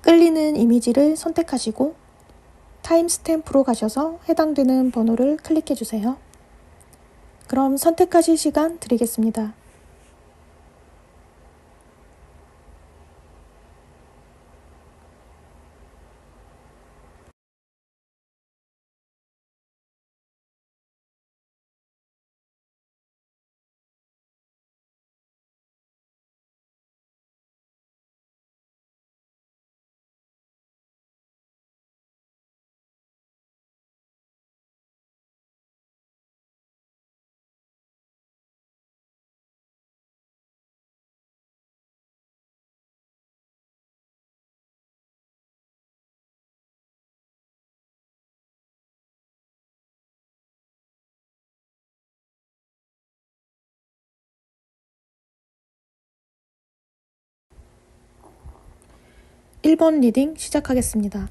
끌리는 이미지를 선택하시고 타임스탬프로 가셔서 해당되는 번호를 클릭해 주세요. 그럼 선택하실 시간 드리겠습니다. (1번) 리딩 시작하겠습니다.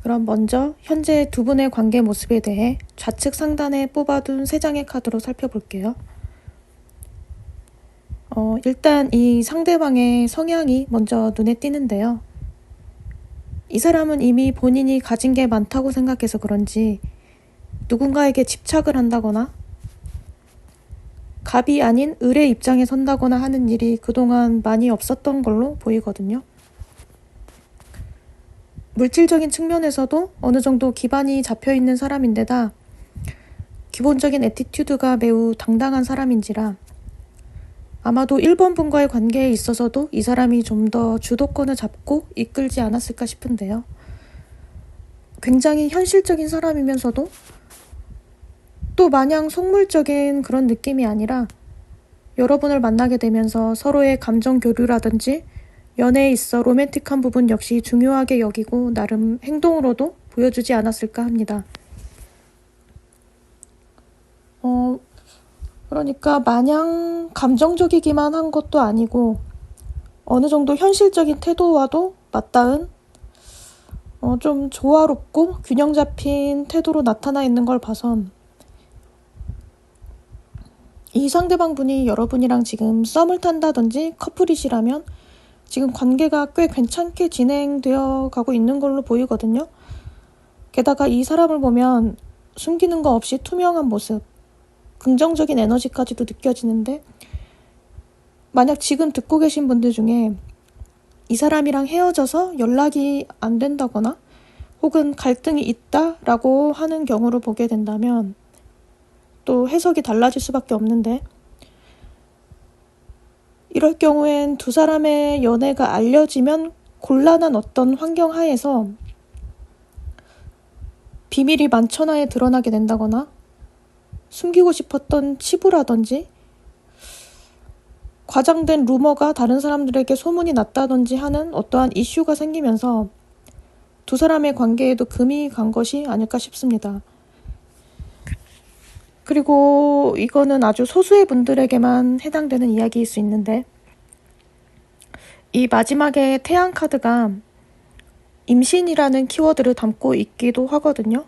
그럼 먼저 현재 두 분의 관계 모습에 대해 좌측 상단에 뽑아둔 3장의 카드로 살펴볼게요. 일단 이 상대방의 성향이 먼저 눈에 띄는데요. 이 사람은 이미 본인이 가진 게 많다고 생각해서 그런지 누군가에게 집착을 한다거나 갑이 아닌 을의 입장에 선다거나 하는 일이 그동안 많이 없었던 걸로 보이거든요. 물질적인 측면에서도 어느 정도 기반이 잡혀있는 사람인데다 기본적인 애티튜드가 매우 당당한 사람인지라 아마도 1번 분과의 관계에 있어서도 이 사람이 좀 더 주도권을 잡고 이끌지 않았을까 싶은데요. 굉장히 현실적인 사람이면서도 또 마냥 속물적인 그런 느낌이 아니라 여러분을 만나게 되면서 서로의 감정 교류라든지 연애에 있어 로맨틱한 부분 역시 중요하게 여기고 나름 행동으로도 보여주지 않았을까 합니다. 그러니까 마냥 감정적이기만 한 것도 아니고 어느 정도 현실적인 태도와도 맞닿은 좀 조화롭고 균형 잡힌 태도로 나타나 있는 걸 봐선 이 상대방 분이 여러분이랑 지금 썸을 탄다든지 커플이시라면 지금 관계가 꽤 괜찮게 진행되어 가고 있는 걸로 보이거든요. 게다가 이 사람을 보면 숨기는 거 없이 투명한 모습, 긍정적인 에너지까지도 느껴지는데 만약 지금 듣고 계신 분들 중에 이 사람이랑 헤어져서 연락이 안 된다거나 혹은 갈등이 있다라고 하는 경우를 보게 된다면 또 해석이 달라질 수밖에 없는데 이럴 경우엔 두 사람의 연애가 알려지면 곤란한 어떤 환경 하에서 비밀이 만천하에 드러나게 된다거나 숨기고 싶었던 치부라든지 과장된 루머가 다른 사람들에게 소문이 났다든지 하는 어떠한 이슈가 생기면서 두 사람의 관계에도 금이 간 것이 아닐까 싶습니다. 그리고 이거는 아주 소수의 분들에게만 해당되는 이야기일 수 있는데 이 마지막에 태양 카드가 임신이라는 키워드를 담고 있기도 하거든요.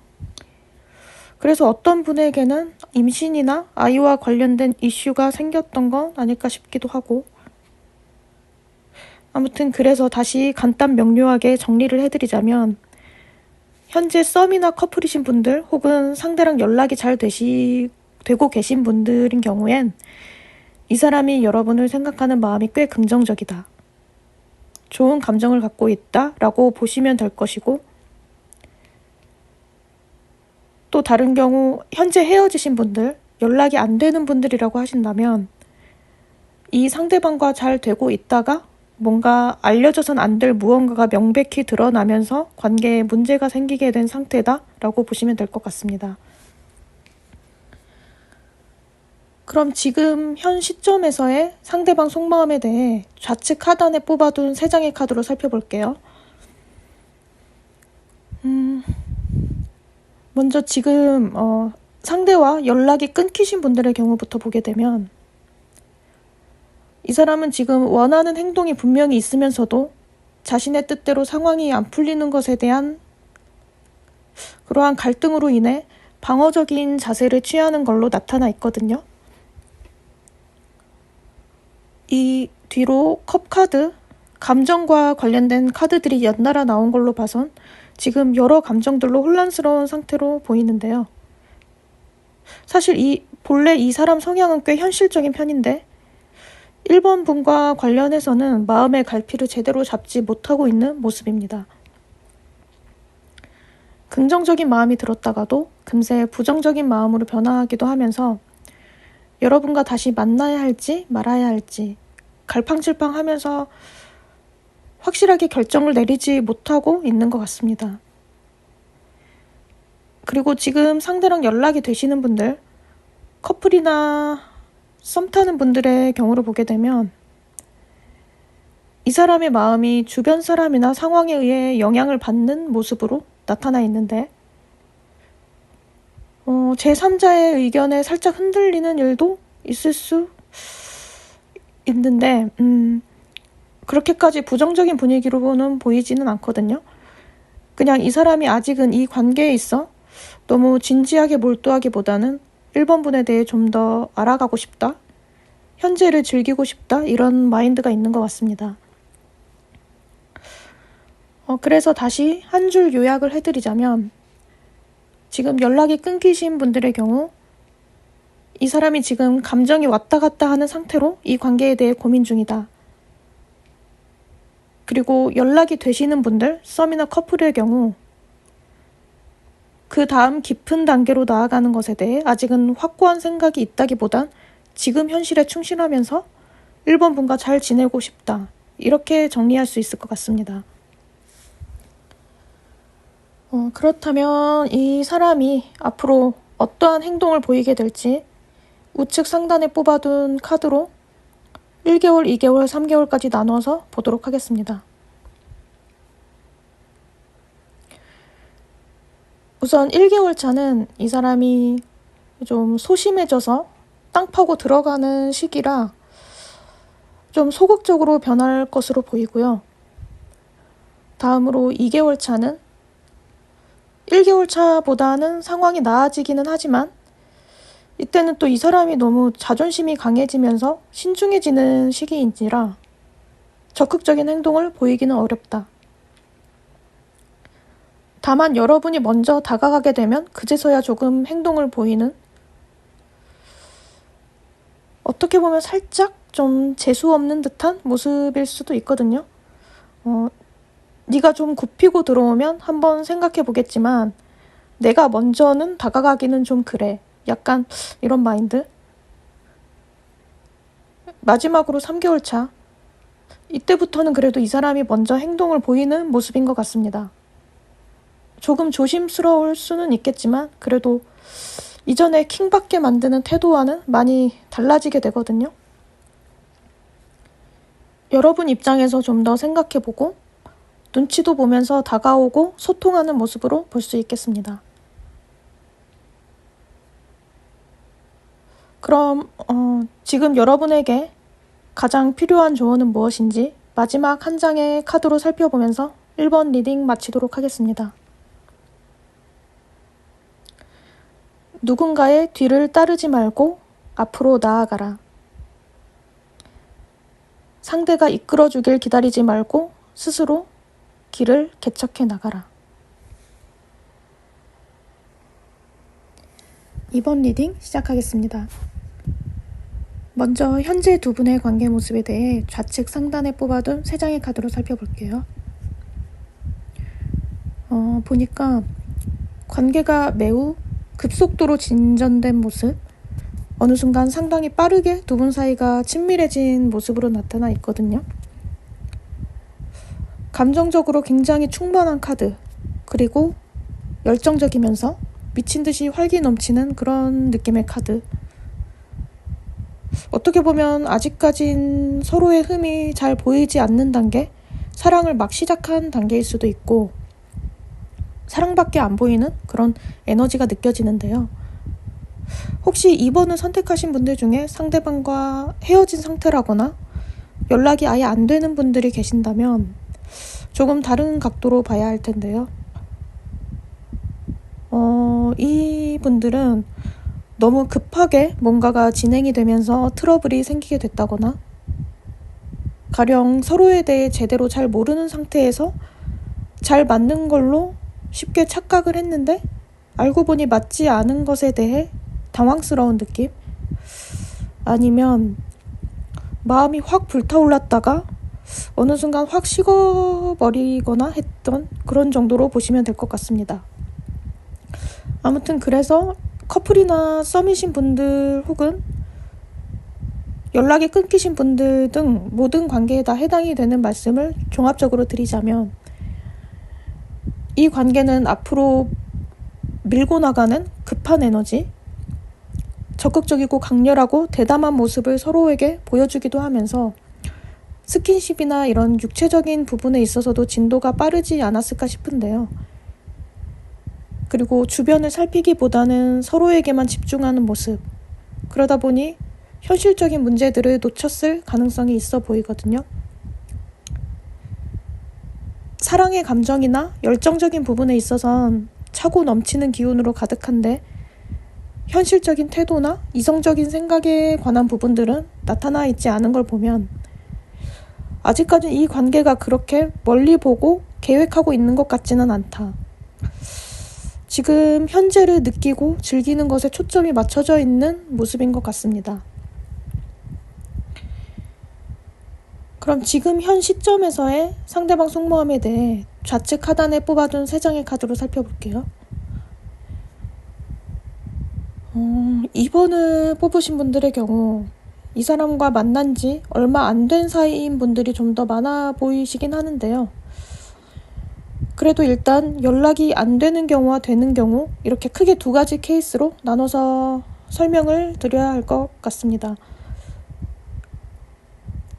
그래서 어떤 분에게는 임신이나 아이와 관련된 이슈가 생겼던 건 아닐까 싶기도 하고 아무튼 그래서 다시 간단 명료하게 정리를 해드리자면 현재 썸이나 커플이신 분들 혹은 상대랑 연락이 잘 되고 계신 분들인 경우엔 이 사람이 여러분을 생각하는 마음이 꽤 긍정적이다. 좋은 감정을 갖고 있다라고 보시면 될 것이고 또 다른 경우 현재 헤어지신 분들, 연락이 안 되는 분들이라고 하신다면 이 상대방과 잘 되고 있다가 뭔가 알려져선 안 될 무언가가 명백히 드러나면서 관계에 문제가 생기게 된 상태다라고 보시면 될 것 같습니다. 그럼 지금 현 시점에서의 상대방 속마음에 대해 좌측 하단에 뽑아둔 3장의 카드로 살펴볼게요. 먼저 지금 상대와 연락이 끊기신 분들의 경우부터 보게 되면 이 사람은 지금 원하는 행동이 분명히 있으면서도 자신의 뜻대로 상황이 안 풀리는 것에 대한 그러한 갈등으로 인해 방어적인 자세를 취하는 걸로 나타나 있거든요. 이 뒤로 컵 카드, 감정과 관련된 카드들이 연달아 나온 걸로 봐선 지금 여러 감정들로 혼란스러운 상태로 보이는데요. 사실 본래 이 사람 성향은 꽤 현실적인 편인데 1번 분과 관련해서는 마음의 갈피를 제대로 잡지 못하고 있는 모습입니다. 긍정적인 마음이 들었다가도 금세 부정적인 마음으로 변화하기도 하면서 여러분과 다시 만나야 할지 말아야 할지 갈팡질팡하면서 확실하게 결정을 내리지 못하고 있는 것 같습니다. 그리고 지금 상대랑 연락이 되시는 분들, 커플이나 썸 타는 분들의 경우를 보게 되면 이 사람의 마음이 주변 사람이나 상황에 의해 영향을 받는 모습으로 나타나 있는데 제3자의 의견에 살짝 흔들리는 일도 있을 수 있는데 그렇게까지 부정적인 분위기로는 보이지는 않거든요. 그냥 이 사람이 아직은 이 관계에 있어 너무 진지하게 몰두하기보다는 1번 분에 대해 좀 더 알아가고 싶다, 현재를 즐기고 싶다, 이런 마인드가 있는 것 같습니다. 그래서 다시 한 줄 요약을 해드리자면 지금 연락이 끊기신 분들의 경우 이 사람이 지금 감정이 왔다 갔다 하는 상태로 이 관계에 대해 고민 중이다. 그리고 연락이 되시는 분들, 썸이나 커플의 경우 그 다음 깊은 단계로 나아가는 것에 대해 아직은 확고한 생각이 있다기보단 지금 현실에 충실하면서 1번 분과 잘 지내고 싶다. 이렇게 정리할 수 있을 것 같습니다. 그렇다면 이 사람이 앞으로 어떠한 행동을 보이게 될지 우측 상단에 뽑아둔 카드로 1개월, 2개월, 3개월까지 나눠서 보도록 하겠습니다. 우선 1개월 차는 이 사람이 좀 소심해져서 땅 파고 들어가는 시기라 좀 소극적으로 변할 것으로 보이고요. 다음으로 2개월 차는 1개월 차보다는 상황이 나아지기는 하지만 이때는 또 이 사람이 너무 자존심이 강해지면서 신중해지는 시기인지라 적극적인 행동을 보이기는 어렵다. 다만 여러분이 먼저 다가가게 되면 그제서야 조금 행동을 보이는, 어떻게 보면 살짝 좀 재수 없는 듯한 모습일 수도 있거든요. 네가 좀 굽히고 들어오면 한번 생각해 보겠지만 내가 먼저는 다가가기는 좀 그래. 약간 이런 마인드. 마지막으로 3개월 차. 이때부터는 그래도 이 사람이 먼저 행동을 보이는 모습인 것 같습니다. 조금 조심스러울 수는 있겠지만 그래도 이전에 킹받게 만드는 태도와는 많이 달라지게 되거든요. 여러분 입장에서 좀 더 생각해보고 눈치도 보면서 다가오고 소통하는 모습으로 볼 수 있겠습니다. 그럼 지금 여러분에게 가장 필요한 조언은 무엇인지 마지막 한 장의 카드로 살펴보면서 1번 리딩 마치도록 하겠습니다. 누군가의 뒤를 따르지 말고 앞으로 나아가라. 상대가 이끌어주길 기다리지 말고 스스로 길을 개척해 나가라. 2번 리딩 시작하겠습니다. 먼저 현재 두 분의 관계 모습에 대해 좌측 상단에 뽑아둔 3장의 카드로 살펴볼게요. 보니까 관계가 매우 급속도로 진전된 모습, 어느 순간 상당히 빠르게 두 분 사이가 친밀해진 모습으로 나타나 있거든요. 감정적으로 굉장히 충만한 카드, 그리고 열정적이면서 미친 듯이 활기 넘치는 그런 느낌의 카드. 어떻게 보면 아직까진 서로의 흠이 잘 보이지 않는 단계, 사랑을 막 시작한 단계일 수도 있고 사랑밖에 안 보이는 그런 에너지가 느껴지는데요. 혹시 2번을 선택하신 분들 중에 상대방과 헤어진 상태라거나 연락이 아예 안 되는 분들이 계신다면 조금 다른 각도로 봐야 할 텐데요. 이 분들은 너무 급하게 뭔가가 진행이 되면서 트러블이 생기게 됐다거나 가령 서로에 대해 제대로 잘 모르는 상태에서 잘 맞는 걸로 쉽게 착각을 했는데 알고 보니 맞지 않은 것에 대해 당황스러운 느낌? 아니면 마음이 확 불타올랐다가 어느 순간 확 식어버리거나 했던 그런 정도로 보시면 될 것 같습니다. 아무튼 그래서 커플이나 썸이신 분들 혹은 연락이 끊기신 분들 등 모든 관계에 다 해당이 되는 말씀을 종합적으로 드리자면, 이 관계는 앞으로 밀고 나가는 급한 에너지, 적극적이고 강렬하고 대담한 모습을 서로에게 보여주기도 하면서 스킨십이나 이런 육체적인 부분에 있어서도 진도가 빠르지 않았을까 싶은데요. 그리고 주변을 살피기보다는 서로에게만 집중하는 모습, 그러다 보니 현실적인 문제들을 놓쳤을 가능성이 있어 보이거든요. 사랑의 감정이나 열정적인 부분에 있어선 차고 넘치는 기운으로 가득한데, 현실적인 태도나 이성적인 생각에 관한 부분들은 나타나 있지 않은 걸 보면 아직까지 이 관계가 그렇게 멀리 보고 계획하고 있는 것 같지는 않다. 지금 현재를 느끼고 즐기는 것에 초점이 맞춰져 있는 모습인 것 같습니다. 그럼 지금 현 시점에서의 상대방 속마음에 대해 좌측 하단에 뽑아둔 3장의 카드로 살펴볼게요. 2번을 뽑으신 분들의 경우 이 사람과 만난 지 얼마 안 된 사이인 분들이 좀 더 많아 보이시긴 하는데요. 그래도 일단 연락이 안 되는 경우와 되는 경우, 이렇게 크게 2가지 케이스로 나눠서 설명을 드려야 할 것 같습니다.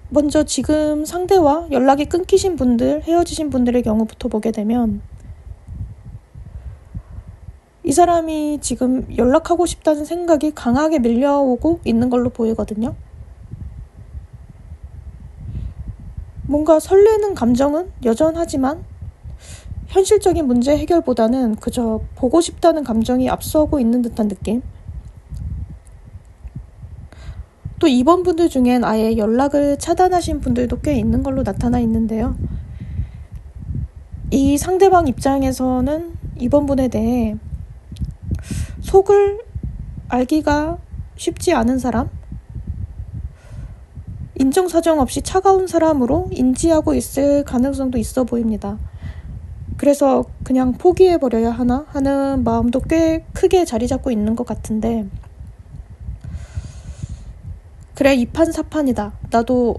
먼저 지금 상대와 연락이 끊기신 분들, 헤어지신 분들의 경우부터 보게 되면, 이 사람이 지금 연락하고 싶다는 생각이 강하게 밀려오고 있는 걸로 보이거든요. 뭔가 설레는 감정은 여전하지만 현실적인 문제 해결보다는 그저 보고 싶다는 감정이 앞서고 있는 듯한 느낌. 또 이번 분들 중엔 아예 연락을 차단하신 분들도 꽤 있는 걸로 나타나 있는데요. 이 상대방 입장에서는 이번 분에 대해 속을 알기가 쉽지 않은 사람, 인정사정 없이 차가운 사람으로 인지하고 있을 가능성도 있어 보입니다. 그래서 그냥 포기해버려야 하나 하는 마음도 꽤 크게 자리 잡고 있는 것 같은데, 그래, 이판사판이다, 나도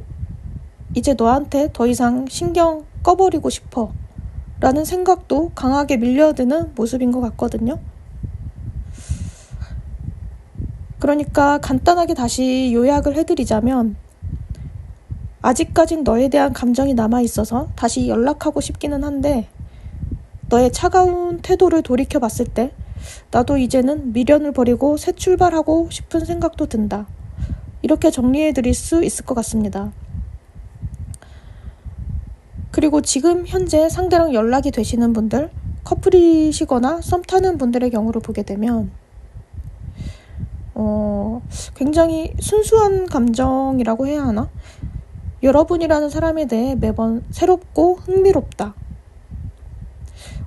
이제 너한테 더 이상 신경 꺼버리고 싶어 라는 생각도 강하게 밀려드는 모습인 것 같거든요. 그러니까 간단하게 다시 요약을 해드리자면, 아직까진 너에 대한 감정이 남아있어서 다시 연락하고 싶기는 한데, 너의 차가운 태도를 돌이켜봤을 때 나도 이제는 미련을 버리고 새 출발하고 싶은 생각도 든다. 이렇게 정리해드릴 수 있을 것 같습니다. 그리고 지금 현재 상대랑 연락이 되시는 분들, 커플이시거나 썸 타는 분들의 경우를 보게 되면 굉장히 순수한 감정이라고 해야 하나? 여러분이라는 사람에 대해 매번 새롭고 흥미롭다.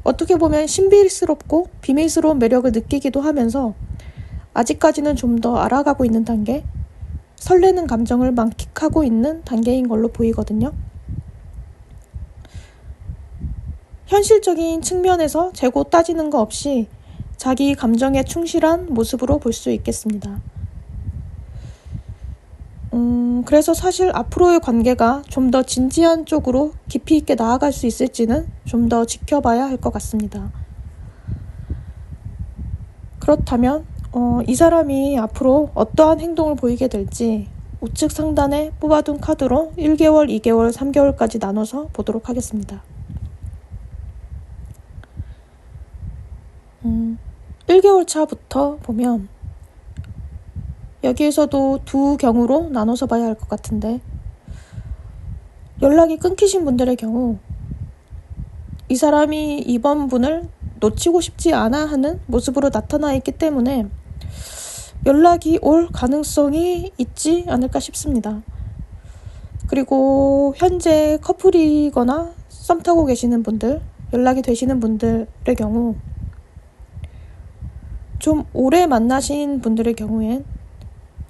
어떻게 보면 신비스럽고 비밀스러운 매력을 느끼기도 하면서 아직까지는 좀 더 알아가고 있는 단계, 설레는 감정을 만끽하고 있는 단계인 걸로 보이거든요. 현실적인 측면에서 재고 따지는 거 없이 자기 감정에 충실한 모습으로 볼 수 있겠습니다. 그래서 사실 앞으로의 관계가 좀 더 진지한 쪽으로 깊이 있게 나아갈 수 있을지는 좀 더 지켜봐야 할 것 같습니다. 그렇다면 이 사람이 앞으로 어떠한 행동을 보이게 될지 우측 상단에 뽑아둔 카드로 1개월, 2개월, 3개월까지 나눠서 보도록 하겠습니다. 1개월 차부터 보면 여기에서도 2경우로 나눠서 봐야 할 것 같은데, 연락이 끊기신 분들의 경우 이 사람이 이번 분을 놓치고 싶지 않아 하는 모습으로 나타나 있기 때문에 연락이 올 가능성이 있지 않을까 싶습니다. 그리고 현재 커플이거나 썸 타고 계시는 분들, 연락이 되시는 분들의 경우, 좀 오래 만나신 분들의 경우엔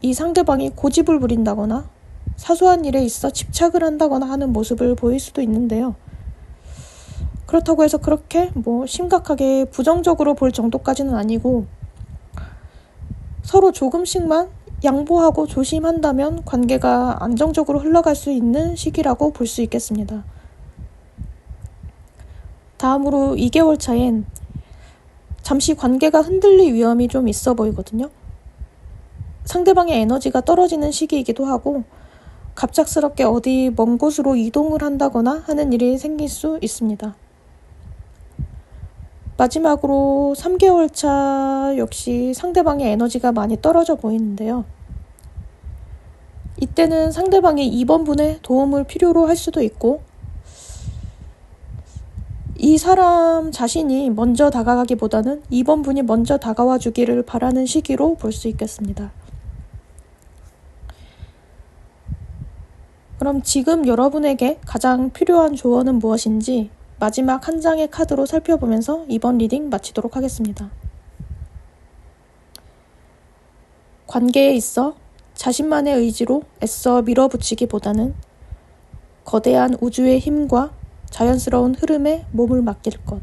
이 상대방이 고집을 부린다거나 사소한 일에 있어 집착을 한다거나 하는 모습을 보일 수도 있는데요. 그렇다고 해서 그렇게 심각하게 부정적으로 볼 정도까지는 아니고, 서로 조금씩만 양보하고 조심한다면 관계가 안정적으로 흘러갈 수 있는 시기라고 볼 수 있겠습니다. 다음으로 2개월 차엔 잠시 관계가 흔들릴 위험이 좀 있어 보이거든요. 상대방의 에너지가 떨어지는 시기이기도 하고, 갑작스럽게 어디 먼 곳으로 이동을 한다거나 하는 일이 생길 수 있습니다. 마지막으로 3개월 차 역시 상대방의 에너지가 많이 떨어져 보이는데요. 이때는 상대방이 2번 분의 도움을 필요로 할 수도 있고, 이 사람 자신이 먼저 다가가기보다는 2번 분이 먼저 다가와 주기를 바라는 시기로 볼 수 있겠습니다. 그럼 지금 여러분에게 가장 필요한 조언은 무엇인지 마지막 한 장의 카드로 살펴보면서 이번 리딩 마치도록 하겠습니다. 관계에 있어 자신만의 의지로 애써 밀어붙이기보다는 거대한 우주의 힘과 자연스러운 흐름에 몸을 맡길 것.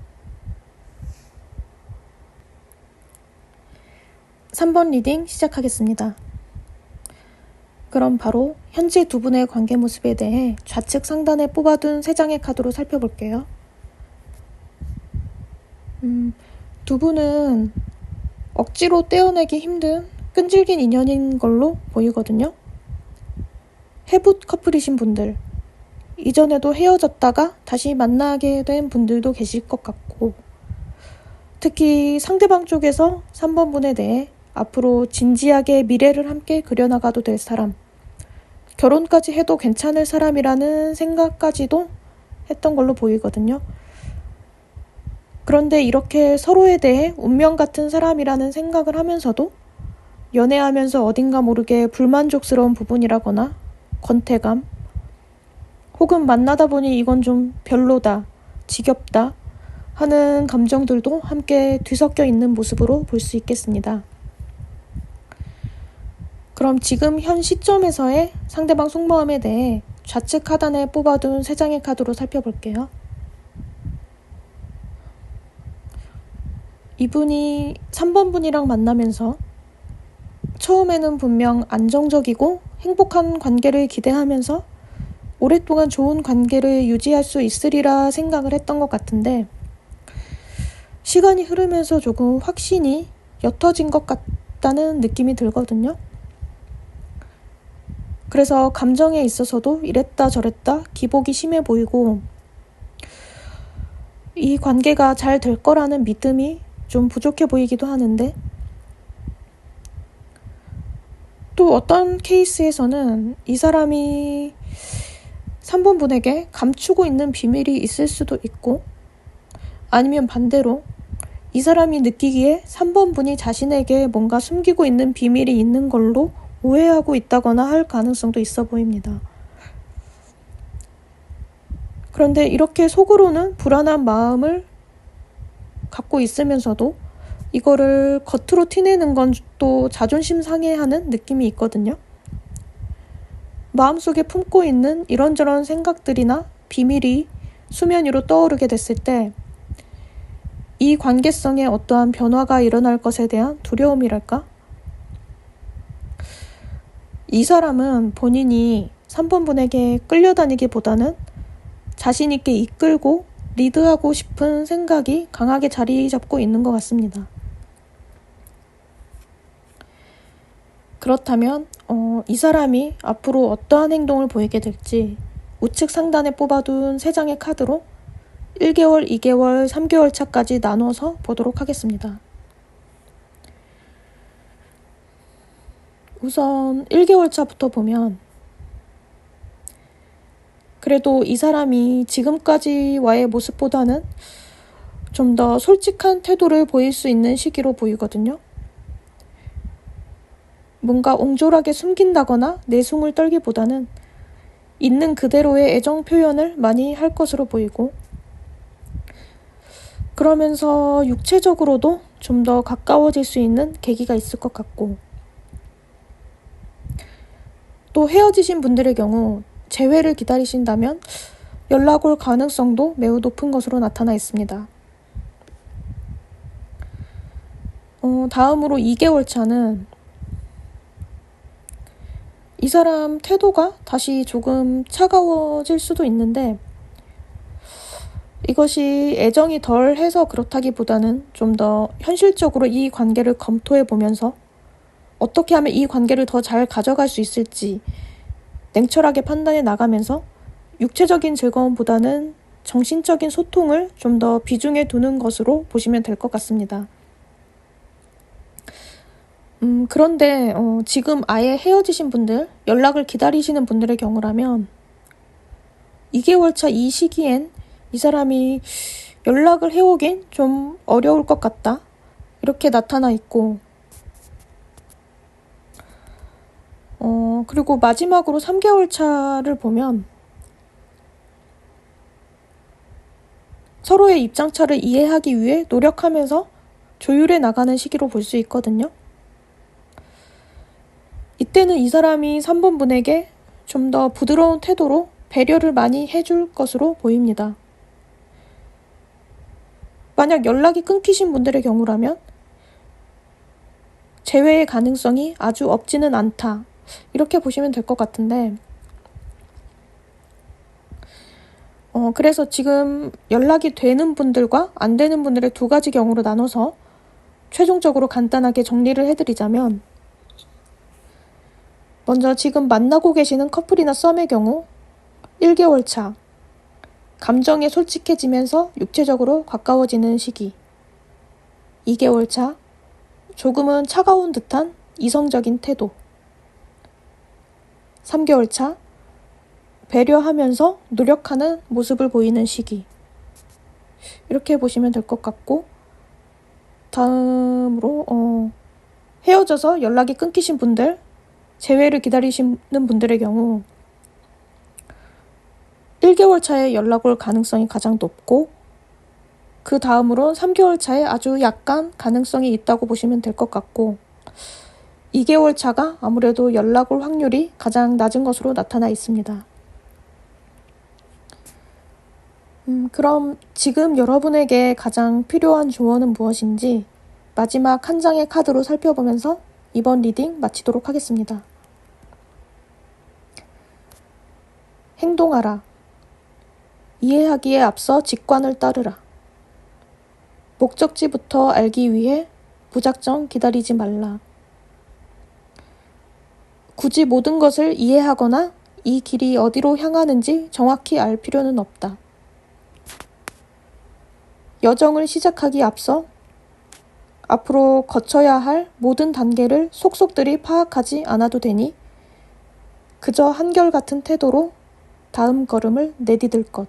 3번 리딩 시작하겠습니다. 그럼 바로 현재 두 분의 관계 모습에 대해 좌측 상단에 뽑아둔 3장의 카드로 살펴볼게요. 두 분은 억지로 떼어내기 힘든 끈질긴 인연인 걸로 보이거든요. 해붓 커플이신 분들, 이전에도 헤어졌다가 다시 만나게 된 분들도 계실 것 같고, 특히 상대방 쪽에서 3번 분에 대해 앞으로 진지하게 미래를 함께 그려나가도 될 사람, 결혼까지 해도 괜찮을 사람이라는 생각까지도 했던 걸로 보이거든요. 그런데 이렇게 서로에 대해 운명 같은 사람이라는 생각을 하면서도 연애하면서 어딘가 모르게 불만족스러운 부분이라거나 권태감, 혹은 만나다 보니 이건 좀 별로다, 지겹다 하는 감정들도 함께 뒤섞여 있는 모습으로 볼 수 있겠습니다. 그럼 지금 현 시점에서의 상대방 속마음에 대해 좌측 하단에 뽑아둔 3장의 카드로 살펴볼게요. 이분이 3번 분이랑 만나면서 처음에는 분명 안정적이고 행복한 관계를 기대하면서 오랫동안 좋은 관계를 유지할 수 있으리라 생각을 했던 것 같은데, 시간이 흐르면서 조금 확신이 옅어진 것 같다는 느낌이 들거든요. 그래서 감정에 있어서도 이랬다 저랬다 기복이 심해 보이고, 이 관계가 잘 될 거라는 믿음이 좀 부족해 보이기도 하는데, 또 어떤 케이스에서는 이 사람이 3번 분에게 감추고 있는 비밀이 있을 수도 있고, 아니면 반대로 이 사람이 느끼기에 3번 분이 자신에게 뭔가 숨기고 있는 비밀이 있는 걸로 오해하고 있다거나 할 가능성도 있어 보입니다. 그런데 이렇게 속으로는 불안한 마음을 갖고 있으면서도 이거를 겉으로 티내는 건 또 자존심 상해하는 느낌이 있거든요. 마음속에 품고 있는 이런저런 생각들이나 비밀이 수면 위로 떠오르게 됐을 때 이 관계성에 어떠한 변화가 일어날 것에 대한 두려움이랄까? 이 사람은 본인이 3번 분에게 끌려다니기보다는 자신 있게 이끌고 리드하고 싶은 생각이 강하게 자리 잡고 있는 것 같습니다. 그렇다면 이 사람이 앞으로 어떠한 행동을 보이게 될지 우측 상단에 뽑아둔 3장의 카드로 1개월, 2개월, 3개월 차까지 나눠서 보도록 하겠습니다. 우선 1개월 차부터 보면, 그래도 이 사람이 지금까지와의 모습보다는 좀 더 솔직한 태도를 보일 수 있는 시기로 보이거든요. 뭔가 옹졸하게 숨긴다거나 내숭을 떨기보다는 있는 그대로의 애정 표현을 많이 할 것으로 보이고, 그러면서 육체적으로도 좀 더 가까워질 수 있는 계기가 있을 것 같고, 또 헤어지신 분들의 경우 재회를 기다리신다면 연락 올 가능성도 매우 높은 것으로 나타나 있습니다. 다음으로 2개월 차는 이 사람 태도가 다시 조금 차가워질 수도 있는데, 이것이 애정이 덜해서 그렇다기보다는 좀 더 현실적으로 이 관계를 검토해 보면서 어떻게 하면 이 관계를 더 잘 가져갈 수 있을지 냉철하게 판단해 나가면서 육체적인 즐거움보다는 정신적인 소통을 좀 더 비중에 두는 것으로 보시면 될 것 같습니다. 그런데 지금 아예 헤어지신 분들, 연락을 기다리시는 분들의 경우라면 2개월 차 이 시기엔 이 사람이 연락을 해오긴 좀 어려울 것 같다, 이렇게 나타나 있고, 그리고 마지막으로 3개월 차를 보면 서로의 입장차를 이해하기 위해 노력하면서 조율해 나가는 시기로 볼 수 있거든요. 이때는 이 사람이 3번 분에게 좀 더 부드러운 태도로 배려를 많이 해줄 것으로 보입니다. 만약 연락이 끊기신 분들의 경우라면 재회의 가능성이 아주 없지는 않다, 이렇게 보시면 될 것 같은데, 그래서 지금 연락이 되는 분들과 안 되는 분들의 두 가지 경우로 나눠서 최종적으로 간단하게 정리를 해드리자면, 먼저 지금 만나고 계시는 커플이나 썸의 경우 1개월 차, 감정에 솔직해지면서 육체적으로 가까워지는 시기. 2개월 차, 조금은 차가운 듯한 이성적인 태도. 3개월 차, 배려하면서 노력하는 모습을 보이는 시기. 이렇게 보시면 될 것 같고, 다음으로 헤어져서 연락이 끊기신 분들, 재회를 기다리시는 분들의 경우 1개월 차에 연락 올 가능성이 가장 높고, 그 다음으로 3개월 차에 아주 약간 가능성이 있다고 보시면 될 것 같고, 2개월 차가 아무래도 연락 올 확률이 가장 낮은 것으로 나타나 있습니다. 그럼 지금 여러분에게 가장 필요한 조언은 무엇인지 마지막 한 장의 카드로 살펴보면서 이번 리딩 마치도록 하겠습니다. 행동하라. 이해하기에 앞서 직관을 따르라. 목적지부터 알기 위해 무작정 기다리지 말라. 굳이 모든 것을 이해하거나 이 길이 어디로 향하는지 정확히 알 필요는 없다. 여정을 시작하기 앞서 앞으로 거쳐야 할 모든 단계를 속속들이 파악하지 않아도 되니 그저 한결같은 태도로 다음 걸음을 내디딜 것.